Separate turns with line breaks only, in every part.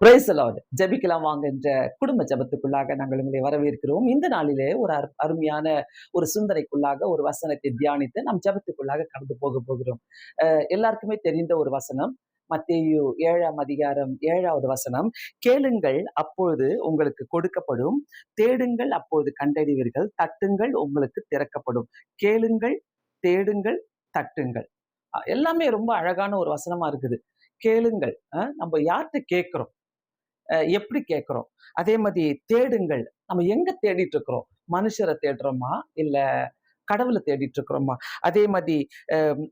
Praise the Lord. ஜெபிக்கலாம் வாங்க என்ற குடும்ப ஜெபத்துக்குள்ளாக நாங்கள் உங்களை வரவேற்கிறோம். இந்த நாளிலே ஒரு அருமையான ஒரு சிந்தனைக்குள்ளாக ஒரு வசனத்தை தியானித்து நாம் ஜெபத்துக்குள்ளாக கடந்து போகிறோம். எல்லாருக்குமே தெரிந்த ஒரு வசனம். மத்தேயு 7ஆம் அதிகாரம் 7வது வசனம். கேளுங்கள் அப்பொழுது உங்களுக்கு கொடுக்கப்படும், தேடுங்கள் அப்பொழுது கண்டடைவீர்கள், தட்டுங்கள் உங்களுக்கு திறக்கப்படும். கேளுங்கள், தேடுங்கள், தட்டுங்கள். எல்லாமே ரொம்ப அழகான ஒரு வசனமா இருக்குது. கேளுங்கள், நம்ம யார்கிட்ட கேட்கிறோம், எப்படி கேட்கிறோம். அதே மாதிரி தேடுங்கள், நம்ம எங்க தேடிட்டு இருக்கிறோம். மனுஷரை தேடுறோமா இல்ல கடவுளை தேடிட்டு இருக்கிறோமா. அதே மாதிரி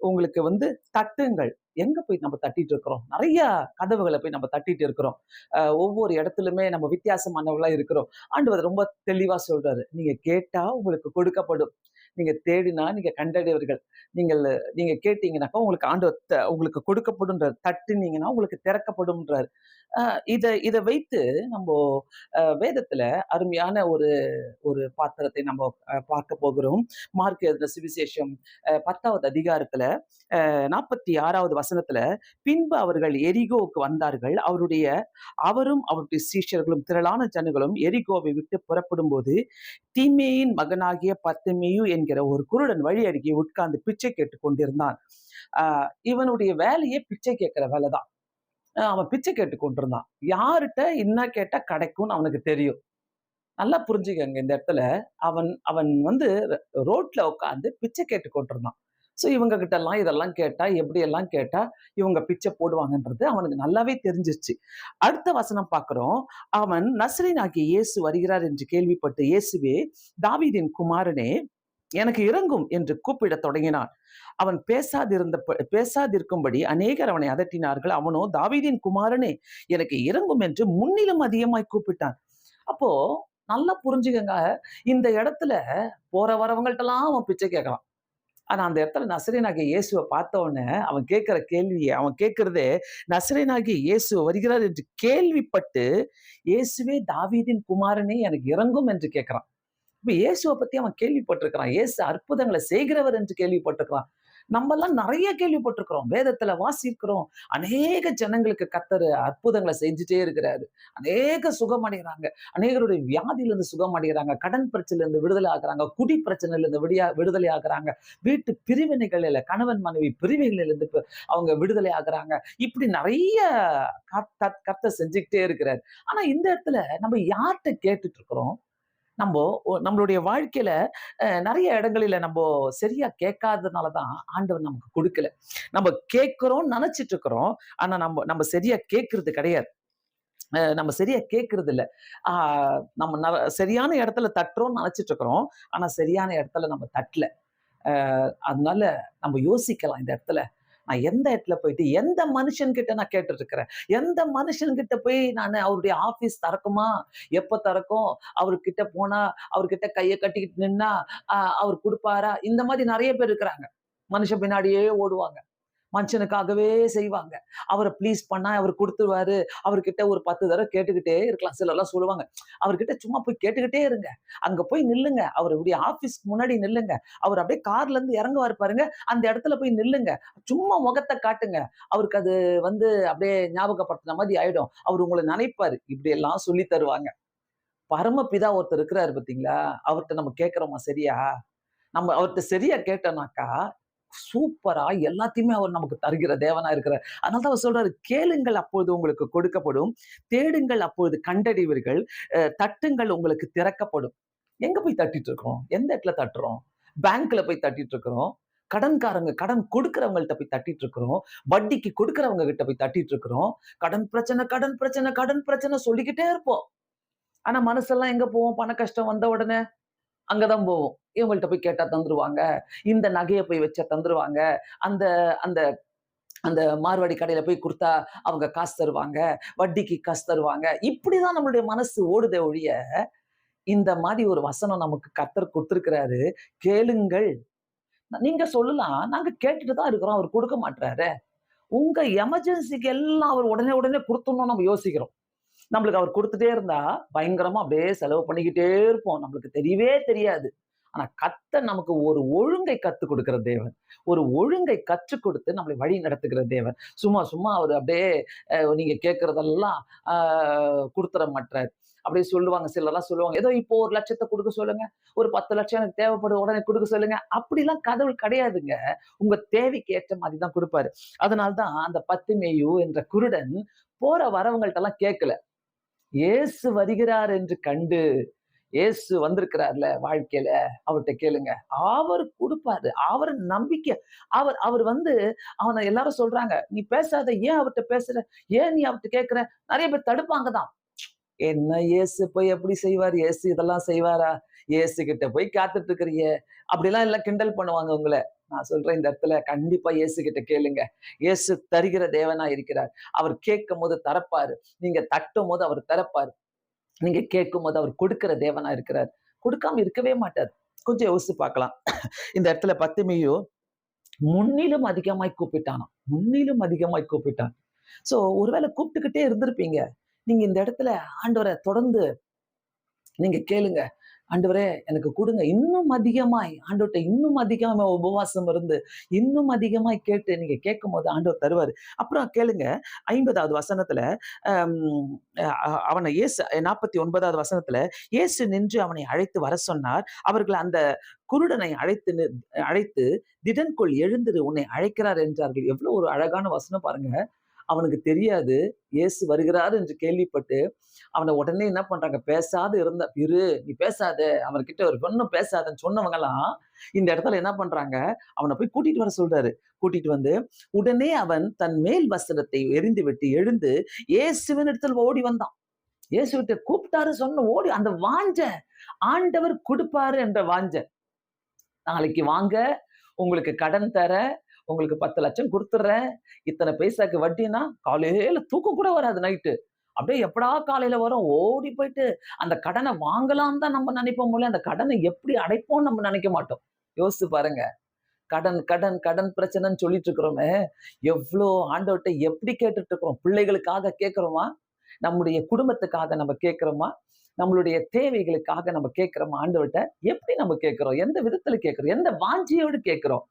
உங்களுக்கு வந்து தட்டுங்கள், எங்க போய் நம்ம தட்டிட்டு இருக்கிறோம். நிறைய கதவுகளை போய் நம்ம தட்டிட்டு இருக்கிறோம். ஒவ்வொரு இடத்துலயுமே நம்ம வித்தியாசமானவர்களா இருக்கிறோம். ஆண்டவர் ரொம்ப தெளிவா சொல்றாரு, நீங்க கேட்டா உங்களுக்கு கொடுக்கப்படும், நீங்க தேடினா நீங்க கண்டடைவர்கள், நீங்கள் நீங்க கேட்டீங்கன்னாக்கா உங்களுக்கு ஆண்டவர் உங்களுக்கு கொடுக்கப்படும்ன்றார், தட்டுனீங்கன்னா உங்களுக்கு திறக்கப்படும்ன்றார். இத இத வைத்து நம்ம வேதத்துல அருமையான ஒரு ஒரு பாத்திரத்தை நம்ம பார்க்க போகிறோம். மார்க் எழுதின சுவிசேஷம் 10வது அதிகாரத்துல 46வது வசனத்துல, பின்பு அவர்கள் எரிகோவுக்கு வந்தார்கள். அவரும் அவருடைய சீஷர்களும் திரளான ஜனங்களும் எரிகோவை விட்டு புறப்படும் போது, தீமேயின் மகனாகிய பர்திமேயு என்கிற ஒரு குருடன் வழி அருகே உட்கார்ந்து பிச்சை கேட்டுக் கொண்டிருந்தான். இவனுடைய வேலையே பிச்சை கேட்கிற வேலைதான். அவன் பிச்சை கேட்டு கொண்டிருந்தான். யார்கிட்ட என்ன கேட்டா கிடைக்கும்னு அவனுக்கு தெரியும். நல்லா புரிஞ்சுக்கங்க இந்த இடத்துல. அவன் அவன் வந்து ரோட்ல உட்கார்ந்து பிச்சை கேட்டு கொண்டிருந்தான். ஸோ இவங்க கிட்ட எல்லாம் இதெல்லாம் கேட்டா, எப்படி எல்லாம் கேட்டா இவங்க பிச்சை போடுவாங்கன்றது அவனுக்கு நல்லாவே தெரிஞ்சிருச்சு. அடுத்த வசனம் பார்க்கிறோம். அவன் நசரேயனாகிய இயேசு வருகிறார் என்று கேள்விப்பட்டு, இயேசுவே தாவீதின் குமாரனே எனக்கு இரங்கும் என்று கூப்பிடத் தொடங்கினான். அவன் பேசாதிருக்கும்படி அநேகர் அவனை அதட்டினார்கள். அவனோ, தாவீதின் குமாரனே எனக்கு இரங்கும் என்று முன்னிலும் அதிகமாய் கூப்பிட்டான். அப்போ நல்லா புரிஞ்சுக்கங்க, இந்த இடத்துல போற வரவங்கள்ட்டெல்லாம் அவன் பிச்சை கேட்கறான். ஆனா அந்த இடத்துல நசரேயனாகிய இயேசுவை பார்த்த உடனே அவன் கேட்கிற கேள்வியை அவன் கேட்கிறதே, நசரேயனாகிய இயேசு வருகிறார் என்று கேள்விப்பட்டு, இயேசுவே தாவீதின் குமாரனே எனக்கு இரங்கும் என்று கேட்கிறான். இப்ப இயேசுவை பத்தி அவன் கேள்விப்பட்டிருக்கிறான். இயேசு அற்புதங்களை செய்கிறவர் என்று கேள்விப்பட்டிருக்கிறான். நம்ம எல்லாம் நிறைய கேள்விப்பட்டிருக்கிறோம், வேதத்துல வாசிக்கிறோம். அநேக ஜனங்களுக்கு கர்த்தர் அற்புதங்களை செஞ்சுட்டே இருக்கிறாரு. அநேக சுகம் அடைகிறாங்க, அநேகருடைய வியாதியில இருந்து சுகம் அடைகிறாங்க, கடன் பிரச்சனையில இருந்து விடுதலை ஆகுறாங்க, குடி பிரச்சனையில இருந்து விடுதலை ஆகுறாங்க, வீட்டு பிரிவினைகளில கணவன் மனைவி பிரிவுகளில் இருந்து அவங்க விடுதலை ஆகுறாங்க. இப்படி நிறைய கர்த்தர் செஞ்சுக்கிட்டே இருக்கிறாரு. ஆனா இந்த இடத்துல நம்ம யார்கிட்ட கேட்டுட்டு இருக்கிறோம். நம்மளுடைய வாழ்க்கையில நிறைய இடங்களில நம்ம சரியா கேட்காததுனாலதான் ஆண்டவர் நமக்கு கொடுக்கல. நம்ம கேட்கிறோம் நினைச்சிட்டு இருக்கிறோம். ஆனா நம்ம சரியா கேட்கறது கிடையாது. நம்ம சரியா கேட்கறது இல்ல. நம்ம சரியான இடத்துல தட்டுறோம்னு நினைச்சிட்டு இருக்கிறோம். ஆனா சரியான இடத்துல நம்ம தட்டல. அதனால நம்ம யோசிக்கலாம் இந்த இடத்துல. நான் எந்த இடத்துல போயிட்டு எந்த மனுஷன்கிட்ட நான் கேட்டுட்டு இருக்கிறேன். எந்த மனுஷன்கிட்ட போய் நான் அவருடைய ஆபீஸ் திறக்குமா, எப்ப திறக்கும், அவர்கிட்ட போனா அவர்கிட்ட கையை கட்டிக்கிட்டு நின்னா அவர் கொடுப்பாரா, இந்த மாதிரி நிறைய பேர் இருக்கிறாங்க. மனுஷன் பின்னாடியே ஓடுவாங்க, மனுஷனுக்காகவே செய்வாங்க. அவரை ப்ளீஸ் பண்ணா அவர் கொடுத்துருவாரு. அவர்கிட்ட ஒரு 10 தடவை கேட்டுக்கிட்டே இருக்கலாம். சிலர்லாம் சொல்லுவாங்க, அவர்கிட்ட சும்மா போய் கேட்டுக்கிட்டே இருங்க, அங்க போய் நில்லுங்க, அவருடைய ஆபீஸ்க்கு முன்னாடி நில்லுங்க, அவர் அப்படியே கார்ல இருந்து இறங்குவாரு பாருங்க, அந்த இடத்துல போய் நில்லுங்க, சும்மா முகத்தை காட்டுங்க, அவருக்கு அது வந்து அப்படியே ஞாபகப்படுத்தின மாதிரி ஆயிடும், அவர் உங்களை நினைப்பாரு. இப்படி எல்லாம் சொல்லி தருவாங்க. பரமபிதா ஒருத்தர் இருக்கிறாரு பாத்தீங்களா, அவர்கிட்ட நம்ம கேட்கிறோமா சரியா? நம்ம அவர்கிட்ட சரியா கேட்டோம்னாக்கா சூப்பரா எல்லாத்தையுமே அவர் நமக்கு தருகிற தேவனா இருக்கிறார். அதனாலதான் அவர் சொல்றாரு, கேளுங்கள் அப்பொழுது உங்களுக்கு கொடுக்கப்படும், தேடுங்கள் அப்பொழுது கண்டடைவீர்கள், தட்டுங்கள் உங்களுக்கு திறக்கப்படும். எங்க போய் தட்டிட்டு இருக்கிறோம்? எந்த இடத்துல தட்டுறோம்? பேங்க்ல போய் தட்டிட்டு இருக்கிறோம், கடன்காரங்க கடன் கொடுக்கிறவங்கள்ட்ட போய் தட்டிட்டு இருக்கிறோம், வட்டிக்கு கொடுக்கிறவங்க கிட்ட போய் தட்டிட்டு இருக்கிறோம். கடன் பிரச்சனை, கடன் பிரச்சனை, கடன் பிரச்சனை சொல்லிக்கிட்டே இருப்போம். ஆனா மனசெல்லாம் எங்க போவோம்? பண கஷ்டம் வந்த உடனே அங்கதான் போவோம். இவங்கள்ட்ட போய் கேட்டா தந்துருவாங்க, இந்த நகைய போய் வச்சா தந்துருவாங்க, அந்த அந்த அந்த மார்வாடி கடையில போய் குடுத்தா அவங்க காசு தருவாங்க, வட்டிக்கு காசு தருவாங்க. இப்படிதான் நம்மளுடைய மனசு ஓடுதே ஒழிய, இந்த மாதிரி ஒரு வசனம் நமக்கு கர்த்தர் குடுத்திருக்கிறாரு. கேளுங்கள். நீங்க சொல்லலாம், நாங்க கேட்டுட்டு தான் இருக்கிறோம், அவர் குடுக்க மாட்றாரே. உங்க எமர்ஜென்சிக்கு எல்லாம் அவர் உடனே உடனே குடுத்துடணும்னு நம்ம யோசிக்கிறோம். நம்மளுக்கு அவர் குடுத்துட்டே இருந்தா, பயங்கரமா அப்படியே செலவு பண்ணிக்கிட்டே இருப்போம். நம்மளுக்கு தெரியவே தெரியாது. ஆனா கர்த்தர் நமக்கு ஒரு ஒழுங்கை கத்துக் கொடுக்கிற தேவன். ஒரு ஒழுங்கை கற்றுக் கொடுத்து நம்மளை வழி நடத்துகிற தேவன். சும்மா சும்மா அவரு அப்படியே நீங்க கேட்கிறதெல்லாம் ஆ குடுத்துற மாட்டாரு. அப்படியே சொல்லுவாங்க, சிலர்லாம் சொல்லுவாங்க, ஏதோ இப்போ 1,00,000 குடுக்க சொல்லுங்க. ஒரு 10,00,000 எனக்கு தேவைப்படுது, உடனே குடுக்க சொல்லுங்க. அப்படிலாம் கடவுள் கிடையாதுங்க. உங்க தேவைக்கு ஏற்ற மாரி தான் குடுப்பாரு. அதனால தான் அந்த பத்திமேயு என்ற குருடன் போற வரவங்கள்ட்டலாம் கேட்கல. இயேசு வருகிறார் என்று கண்டு, இயேசு வந்திருக்கிறார்ல வாழ்க்கையில, அவர்ட்ட கேளுங்க. அவர் குடுப்பாரு. அவர் நம்பிக்கை. அவர் அவர் வந்து அவன எல்லாரும் சொல்றாங்க, "நீ பேசாத. ஏன் அவர்ட்ட பேசுற? ஏன் நீ அவர்ட்ட கேட்கிற?" நெறைய பேர் தடுப்பாங்க தான். என்ன இயேசு போய் எப்படி செய்வார்? இயேசு இதெல்லாம் செய்வாரா? இயேசு கிட்ட போய் காத்துட்டு இருக்கிறியே! அப்படிலாம் எல்லாம் கிண்டல் பண்ணுவாங்க உங்கள. நான் சொல்றேன் இந்த இடத்துல கண்டிப்பா இயேசு கிட்ட கேளுங்க. இயேசு தருகிற தேவனா இருக்கிறார். அவர் கேட்கும்போது தரப்பாரு. நீங்க தட்டும்போது அவர் திறப்பாரு. நீங்க கேட்கும்போது அவர் கொடுக்கிற தேவனா இருக்கிறார். கொடுக்காம இருக்கவே மாட்டார். கொஞ்சம் யோசிச்சு பார்க்கலாம். இந்த இடத்துல பத்திமேயு முன்னிலும் அதிகமாய் கூப்பிட்டானாம். முன்னிலும் அதிகமாய் கூப்பிட்டான். சோ ஒருவேளை கூப்பிட்டுக்கிட்டே இருந்திருப்பீங்க. நீங்க இந்த இடத்துல ஆண்டவர தொடர்ந்து நீங்க கேளுங்க. ஆண்டவரே எனக்கு குடுங்க. இன்னும் அதிகமாய் ஆண்டவர்ட்ட இன்னும் அதிகமா உபவாசம் இருந்து, இன்னும் அதிகமாய் கேட்டு நீங்க கேட்கும்போது ஆண்டவர் தருவாரு. அப்புறம் கேளுங்க 50வது வசனத்துல அம் அவன இயேசு 49வது வசனத்துல, இயேசு நின்று அவனை அழைத்து வர சொன்னார். அவர்கள் அந்த குருடனை அழைத்து திடன்கொள் எழுந்திரு உன்னை அழைக்கிறார் என்றார்கள். எவ்வளவு ஒரு அழகான வசனம் பாருங்க. அவனுக்கு தெரியாது இயேசு வருகிறார் என்று கேள்விப்பட்டு அவனை உடனே என்ன பண்றாங்க, பேசாத இருந்த இரு நீ பேசாத அவன்கிட்ட ஒரு ஒன்னும் பேசாதன்னு சொன்னவங்க எல்லாம் இந்த இடத்துல என்ன பண்றாங்க, அவனை போய் கூட்டிட்டு வர சொல்றாரு. கூட்டிட்டு வந்து உடனே அவன் தன் மேல் வஸ்திரத்தை எறிந்து விட்டு எழுந்து இயேசுவின் இடத்தில் ஓடி வந்தான். இயேசுவிட்ட கூப்பிட்டாரு சொன்ன ஓடி அந்த வாஞ்ச ஆண்டவர் கொடுப்பாரு என்ற வாஞ்ச. நாளைக்கு வாங்க உங்களுக்கு கடன் தரேன், உங்களுக்கு 10,00,000 குடுத்துடுறேன். இத்தனை பைசாக்கு வட்டின்னா, காலையில தூக்கம் கூட வராது நைட்டு. அப்படியே எப்படா காலையில வரும்? ஓடி போயிட்டு அந்த கடன வாங்கலாம்னு தான் நம்ம நினைப்போம் போல, அந்த கடன எப்படி அடைப்போம்னு நம்ம நினைக்க மாட்டோம். யோசிச்சு பாருங்க. கடன், கடன், கடன் பிரச்சனைன்னு சொல்லிட்டு இருக்கிறோமே, எவ்ளோ ஆண்டவர்ட்ட எப்படி கேட்டுட்டு இருக்கிறோம்? பிள்ளைகளுக்காக கேட்கிறோமா? நம்முடைய குடும்பத்துக்காக நம்ம கேட்கிறோமா? நம்மளுடைய தேவைகளுக்காக நம்ம கேட்கிறோமா ஆண்டவர்ட்ட? எப்படி நம்ம கேட்கிறோம்? எந்த விதத்துல கேட்கிறோம்? எந்த வாஞ்சையோடு கேட்கிறோம்?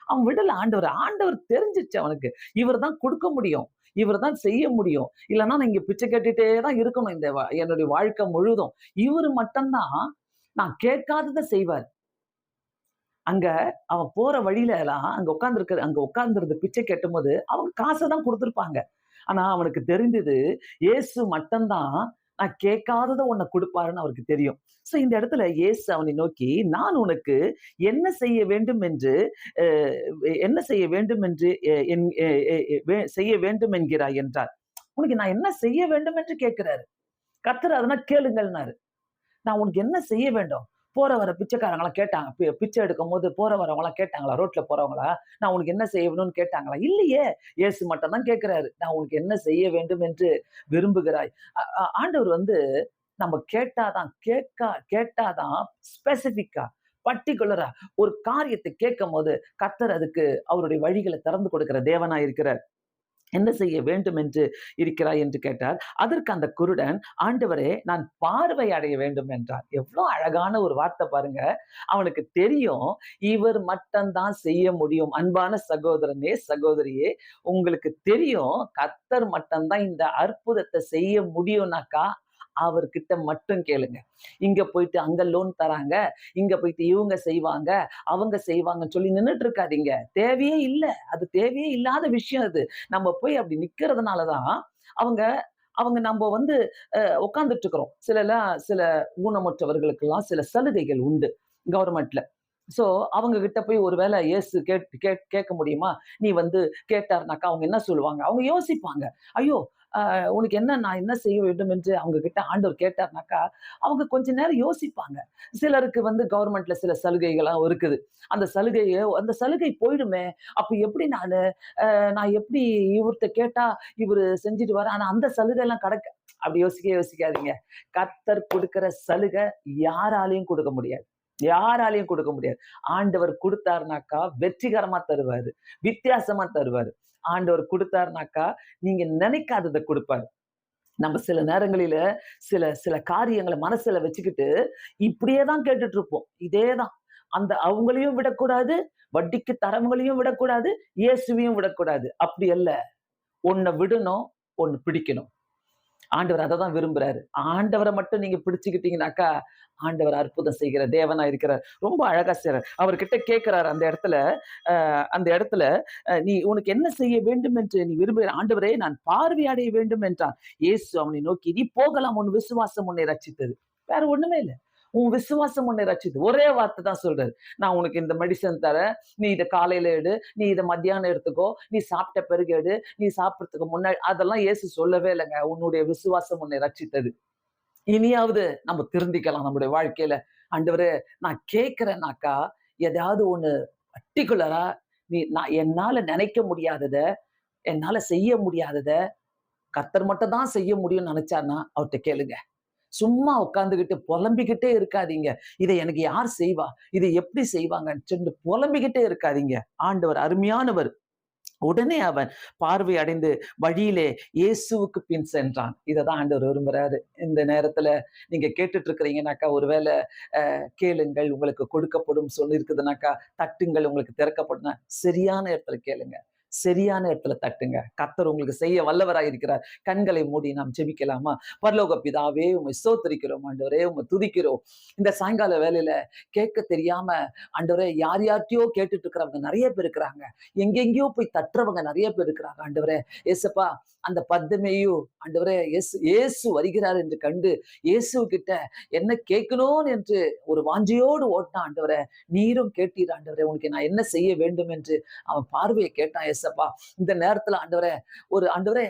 அவன் விடல ஆண்டவர். ஆண்டவர் தெரிஞ்சிருச்சு அவனுக்கு. இவர் தான் குடுக்க முடியும். இவர் தான் செய்ய முடியும். இல்லன்னா நான் இங்க பிச்சை கேட்டுட்டே தான் இருக்கணும் இந்த என்னுடைய வாழ்க்கை முழுதும். இவரு மட்டும் தான் நான் கேட்காதத செய்வார். அங்க அவன் போற வழியில எல்லாம் அங்க உட்கார்ந்திருந்து பிச்சை கேட்டும்போது அவங்க காச தான் குடுத்திருப்பாங்க. ஆனா அவனுக்கு தெரிந்தது இயேசு மட்டும் தான் நான் கேட்காதத உன்ன குடுப்பாருன்னு அவருக்கு தெரியும். சோ இந்த இடத்துல இயேசு அவனை நோக்கி நான் உனக்கு என்ன செய்ய வேண்டும் என்று அ என்ன செய்ய வேண்டும் என்று என் எ எ எ வே செய்ய வேண்டும் என்கிறாய் என்றார். உனக்கு நான் என்ன செய்ய வேண்டும் என்று கேட்கிறாரு. கர்த்தர் அதனா கேளுங்கள்னாரு. நான் உனக்கு என்ன செய்ய வேண்டும்? போற வர பிச்சைக்காரங்கலாம் கேட்டாங்க. பிச்சை எடுக்கும்போது போற வரவங்கலாம் கேட்டாங்களா? ரோட்ல போறவங்களா? நான் உனக்கு என்ன செய்ய வேணும்னு கேட்டாங்களா? இல்லையே! இயேசு மட்டும் தான் கேட்கிறாரு. நான் உனக்கு என்ன செய்ய வேண்டும் என்று விரும்புகிறாய்? அ அ ஆண்டவர் வந்து நம்ம கேட்டா தான் ஸ்பெசிஃபிக்கா, பர்ட்டிகுலரா ஒரு காரியத்த கேட்கும்போது, கர்த்தர் அதுக்கு அவருடைய வழிகள திறந்து கொடுக்கிற தேவனா இருக்கிறார். என்ன செய்ய வேண்டும் என்று இருக்கிறாய் என்று கேட்டார். அதற்கு அந்த குருடன், ஆண்டவரே நான் பார்வை அடைய வேண்டும் என்றான். எவ்ளோ அழகான ஒரு வார்த்தை பாருங்க. அவனுக்கு தெரியும், இவர் மட்டும் தான் செய்ய முடியும். அன்பான சகோதரனே, சகோதரியே, உங்களுக்கு தெரியும் கர்த்தர் மட்டும் தான் இந்த அற்புதத்த செய்ய முடியும்னாக்கா, அவர்கிட்ட மட்டும் கேளுங்க. இங்க போயிட்டு அங்க லோன் தராங்க, இங்க போயிட்டு இவங்க செய்வாங்க, அவங்க செய்வாங்கன்னு சொல்லி நின்னுட்டு இருக்காதீங்க. தேவையே இல்ல. அது தேவையே இல்லாத விஷயம் அது. நம்ம போய் அப்படி நிக்கிறதுனால தான், அவங்க அவங்க நம்ப வந்து உட்கார்ந்துட்டு இருக்கிறோம். சில ஊனமுற்றவர்களுக்கெல்லாம் சில சலுகைகள் உண்டு கவர்மெண்ட்ல. சோ அவங்க கிட்ட போய் ஒரு வேளை இயேசு கேட்க முடியுமா? நீ வந்து கேட்டார்னாக்கா அவங்க என்ன சொல்லுவாங்க? அவங்க யோசிப்பாங்க. ஐயோ! உனக்கு என்ன நான் என்ன செய்ய வேண்டும் என்று அவங்க கிட்ட ஆண்டவர் கேட்டார்னாக்கா, அவங்க கொஞ்ச நேரம் யோசிப்பாங்க. சிலருக்கு வந்து கவர்மெண்ட்ல சில சலுகைகள்லாம் இருக்குது. அந்த சலுகை போயிடுமே! அப்ப எப்படி நான் எப்படி இவர்ட்ட கேட்டா இவரு செஞ்சுடுவாரு. ஆனா அந்த சலுகைலாம் அப்படி யோசிக்காதீங்க. கர்த்தர் குடுக்கிற சலுகை யாராலயும் குடுக்க முடியாது. யாராலயும் குடுக்க முடியாது. ஆண்டவர் குடுத்தாருனாக்கா வெற்றிகரமா தருவாரு. வித்தியாசமா தருவாரு. ஆண்டவர் குடுத்தாருனாக்கா, நீங்க நினைக்காதத குடுப்பாரு. நம்ம சில நேரங்களில சில சில காரியங்கள மனசுல வச்சுக்கிட்டு, இப்படியே தான் கேட்டுட்டு இருப்போம். இதே தான். அந்த அவங்களையும் விடக்கூடாது, வட்டிக்கு தரவங்களையும் விடக்கூடாது, இயேசுவையும் விடக்கூடாது. அப்படி அல்ல. ஒண்ண விடணும், ஒண்ணு பிடிக்கணும். ஆண்டவர் அததான் விரும்புறாரு. ஆண்டவர மட்டும் நீங்க பிடிச்சுக்கிட்டீங்கன்னாக்கா, ஆண்டவர் அற்புதம் செய்கிற தேவனா இருக்கிறார். ரொம்ப அழகா செய்றார். அவர்கிட்ட கேட்கிறாரு அந்த இடத்துல, அந்த இடத்துல "நீ உனக்கு என்ன செய்ய வேண்டும் என்று நீ விரும்புகிற?" "ஆண்டவரே, நான் பார்வை அடைய வேண்டும்" என்றான். இயேசு அவனை நோக்கி, "நீ போகலாம், உன் விசுவாசம் உன்னை ரட்சித்தது." வேற ஒண்ணுமே இல்ல. உன் விசுவாசம் உன்னை ரட்சித்தது. ஒரே வார்த்தை தான் சொல்றாரு. "நான் உனக்கு இந்த மெடிசன் தரேன். நீ இத காலையில எடு. நீ இத மத்தியானம் எடுத்துக்கோ. நீ சாப்பிட்ட பிறகு எடு. நீ சாப்பிடறதுக்கு முன்னாடி" அதெல்லாம் இயேசு சொல்லவே இல்லங்க. உன்னுடைய விசுவாசம் உன்னை ரட்சித்தது. இனியாவது நம்ம திருந்திக்கலாம் நம்முடைய வாழ்க்கையில. ஆண்டவரே, நான் கேட்கிறேன்னாக்கா, எதையாவது ஒண்ணு பர்ட்டிகுலரா நான் என்னால நினைக்க முடியாதத, என்னால செய்ய முடியாதத, கர்த்தர் மட்டும் தான் செய்ய முடியும்னு நினைச்சார்ன்னா, அவர்ட்ட கேளுங்க. சும்மா உட்கார்ந்துகிட்டு புலம்பிக்கிட்டே இருக்காதீங்க. இத எனக்கு யார் செய்வா? இத எப்படி செய்வாங்கன்னு சொல்லி புலம்பிக்கிட்டே இருக்காதீங்க. ஆண்டவர் அருமையானவர். உடனே அவன் பார்வை அடைந்து வழியிலே இயேசுவுக்கு பின் சென்றான். இததான் ஆண்டவர் விரும்புறாரு. இந்த நேரத்துல நீங்க கேட்டுட்டு இருக்கிறீங்கன்னாக்கா, ஒருவேளை கேளுங்கள் உங்களுக்கு கொடுக்கப்படும் சொல்லியிருக்குதுனாக்கா, தட்டுங்கள் உங்களுக்கு திறக்கப்படும். சரியான இடத்துல கேளுங்க. சரியான இடத்துல தட்டுங்க. கர்த்தர் உங்களுக்கு செய்ய வல்லவராய் இருக்கிறார். கண்களை மூடி நாம் ஜெபிக்கலாமா? பரலோக பிதாவே, உம்மை ஸ்தோத்திரிக்கிறோம் ஆண்டவரே, உம்மை துதிக்கிறோம். இந்த சாயங்கால வேளையில கேட்க தெரியாம ஆண்டவரே யார் யார்ட்டயோ கேட்டுட்டு இருக்கிறவங்க நெறைய பேர் இருக்கிறாங்க. எங்கெங்கேயோ போய் தட்டுறவங்க நெறைய பேர் இருக்கிறாங்க ஆண்டவரே. ஏசப்பா, அந்த பர்திமேயு ஆண்டவரே, இயேசு வருகிறார் என்று கண்டு இயேசுகிட்ட என்ன கேட்கணும் என்று ஒரு வாஞ்சையோடு ஓடினான் ஆண்டவரே. நீரும் கேட்டீர் ஆண்டவரே. உனக்கு நான் என்ன செய்ய வேண்டும் என்று அவன் பார்வையை கேட்டான் ஏசப்பா. இந்த நேரத்துல ஆண்டவரே, ஆண்டவரே,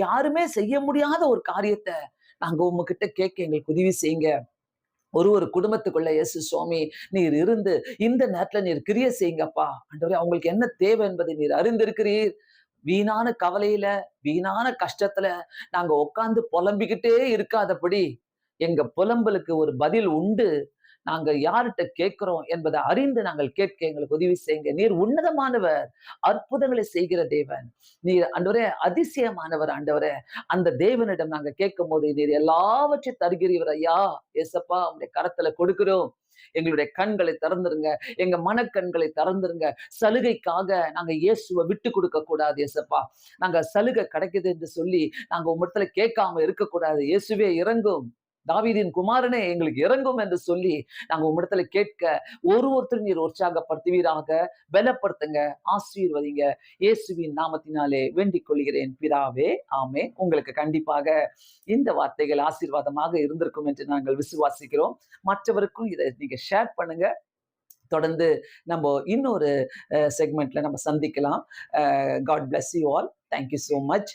யாருமே செய்ய முடியாத ஒரு காரியத்தை நாங்க உங்ககிட்ட கேட்க எங்களுக்கு உதவி செய்யுங்க. ஒரு குடும்பத்துக்குள்ள இயேசு சுவாமி நீர் இருந்து இந்த நேரத்துல நீர் கிரியை செய்யுங்கப்பா. ஆண்டவரே, அவங்களுக்கு என்ன தேவை என்பதை நீர் அறிந்திருக்கிறீர். வீணான கவலையில, வீணான கஷ்டத்துல நாங்க உட்கார்ந்து புலம்பிக்கிட்டே இருக்காதபடி, எங்க புலம்பலுக்கு ஒரு பதில் உண்டு. நாங்க யார்கிட்ட கேட்கிறோம் என்பதை அறிந்து நாங்கள் கேட்க எங்களுக்கு உதவி செய்யுங்க. நீர் உன்னதமானவர், அற்புதங்களை செய்கிற தேவன். நீர் ஆண்டவரே அதிசயமானவர் ஆண்டவரே. அந்த தேவனிடம் நாங்க கேட்கும்போது நீர் எல்லாவற்றையும் தருகிறீர் ஐயா. ஏசப்பா, உம்முடைய கரத்துல கொடுக்கிறோம். எங்களுடைய கண்களை திறந்துருங்க. எங்க மனக்கண்களை திறந்துருங்க. சலுகைக்காக நாங்க இயேசுவை விட்டு கொடுக்க கூடாது ஏசப்பா. நாங்க சலுகை கிடைக்குது என்று சொல்லி நாங்க உம்மிடத்துல கேட்காம இருக்கக்கூடாது. இயேசுவே இறங்கும். தாவீதின் குமாரனே எங்களுக்கு இறங்கும் என்று சொல்லி நாங்க உம்மிடத்துல கேட்க ஒருத்தரும் நீர் உற்சாகப்படுத்துவீராக. பலப்படுத்துங்க, ஆசீர்வதிங்க. இயேசுவின் நாமத்தினாலே வேண்டிக் கொள்கிறேன் பிதாவே. ஆமென். உங்களுக்கு கண்டிப்பாக இந்த வார்த்தைகள் ஆசீர்வாதமாக இருந்திருக்கும் என்று நாங்கள் விசுவாசிக்கிறோம். மற்றவருக்கும் இதை நீங்க ஷேர் பண்ணுங்க. தொடர்ந்து நம்ம இன்னொரு செக்மெண்ட்ல நம்ம சந்திக்கலாம். God bless you all. Thank you so much.